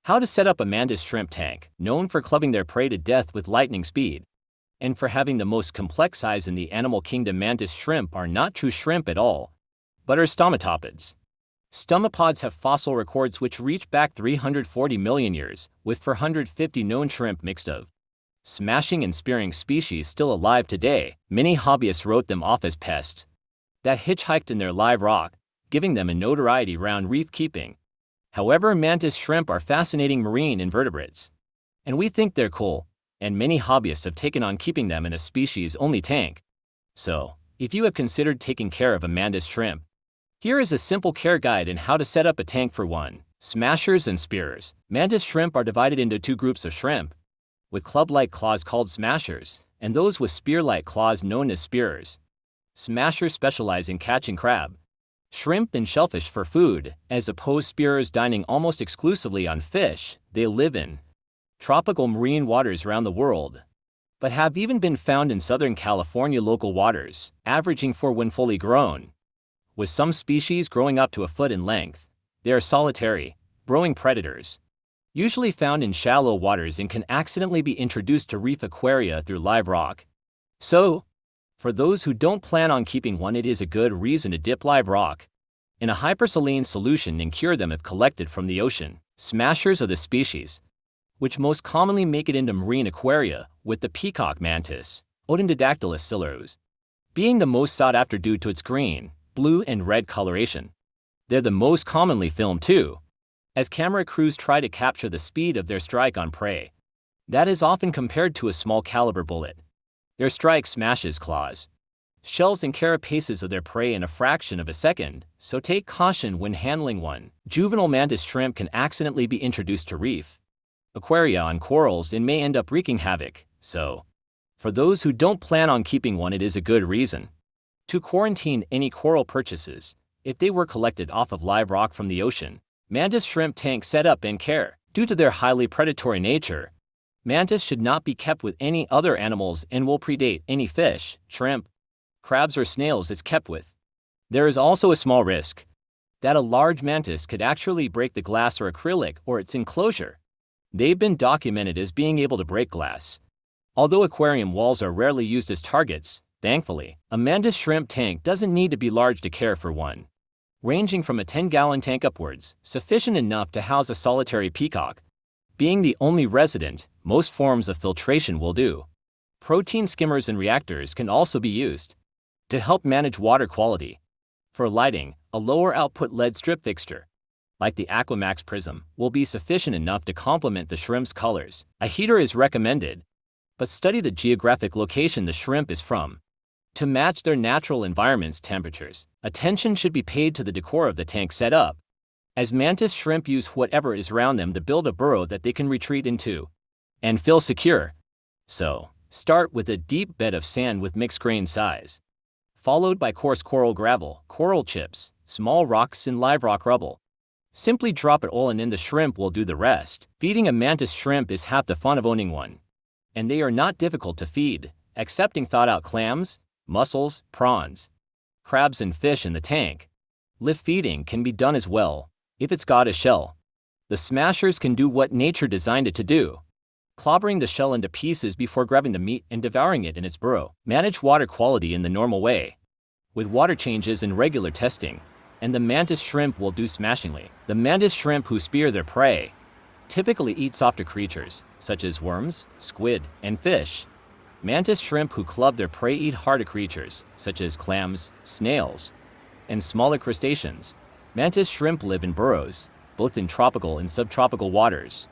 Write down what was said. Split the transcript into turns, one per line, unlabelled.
How to set up a Mantis shrimp tank, known for clubbing their prey to death with lightning speed, and for having the most complex eyes in the animal kingdom. Mantis shrimp are not true shrimp at all, but are stomatopods. Stomapods have fossil records which reach back 340 million years, with 450 known shrimp mixed of smashing and spearing species still alive today. Many hobbyists wrote them off as pests that hitchhiked in their live rock, giving them a notoriety around reef keeping. However, Mantis shrimp are fascinating marine invertebrates, and we think they're cool, and many hobbyists have taken on keeping them in a species-only tank. So, if you have considered taking care of a Mantis shrimp, here is a simple care guide on how to set up a tank for one. Smashers and spearers. Mantis shrimp are divided into two groups of shrimp, with club-like claws called smashers, and those with spear-like claws known as spearers. Smashers specialize in catching crab, shrimp, and shellfish for food, as opposed spearers dining almost exclusively on fish. They live in tropical marine waters around the world, but have even been found in Southern California local waters, averaging 4 when fully grown, with some species growing up to a foot in length. They are solitary, burrowing predators, usually found in shallow waters, and can accidentally be introduced to reef aquaria through live rock. So, for those who don't plan on keeping one, it is a good reason to dip live rock in a hypersaline solution and cure them if collected from the ocean. Smashers are the species which most commonly make it into marine aquaria, with the peacock mantis, Odontodatylus cilarus, being the most sought after due to its green, blue, and red coloration. They're the most commonly filmed too, as camera crews try to capture the speed of their strike on prey. That is often compared to a small caliber bullet. Their strike smashes claws, shells, and carapaces of their prey in a fraction of a second, so take caution when handling one. Juvenile Mantis shrimp can accidentally be introduced to reef aquaria on corals and may end up wreaking havoc. So, for those who don't plan on keeping one, it is a good reason to quarantine any coral purchases if they were collected off of live rock from the ocean. Mantis shrimp tank setup and care. Due to their highly predatory nature, mantis should not be kept with any other animals and will predate any fish, shrimp, crabs, or snails it's kept with. There is also a small risk that a large mantis could actually break the glass or acrylic or its enclosure. They've been documented as being able to break glass, although aquarium walls are rarely used as targets. Thankfully, a Mantis shrimp tank doesn't need to be large to care for one, ranging from a 10-gallon tank upwards, sufficient enough to house a solitary peacock. Being the only resident, most forms of filtration will do. Protein skimmers and reactors can also be used to help manage water quality. For lighting, a lower output LED strip fixture, like the Aquamax Prism, will be sufficient enough to complement the shrimp's colors. A heater is recommended, but study the geographic location the shrimp is from to match their natural environment's temperatures. Attention should be paid to the decor of the tank setup, as Mantis shrimp use whatever is around them to build a burrow that they can retreat into and feel secure. So, start with a deep bed of sand with mixed grain size, followed by coarse coral gravel, coral chips, small rocks, and live rock rubble. Simply drop it all in and the shrimp will do the rest. Feeding a Mantis shrimp is half the fun of owning one, and they are not difficult to feed, excepting thawed-out clams, mussels, prawns, crabs, and fish in the tank. Live feeding can be done as well, if it's got a shell. The smashers can do what nature designed it to do, clobbering the shell into pieces before grabbing the meat and devouring it in its burrow. Manage water quality in the normal way, with water changes and regular testing, and the Mantis shrimp will do smashingly. The Mantis shrimp who spear their prey typically eat softer creatures, such as worms, squid, and fish. Mantis shrimp who club their prey eat harder creatures, such as clams, snails, and smaller crustaceans. Mantis shrimp live in burrows, both in tropical and subtropical waters,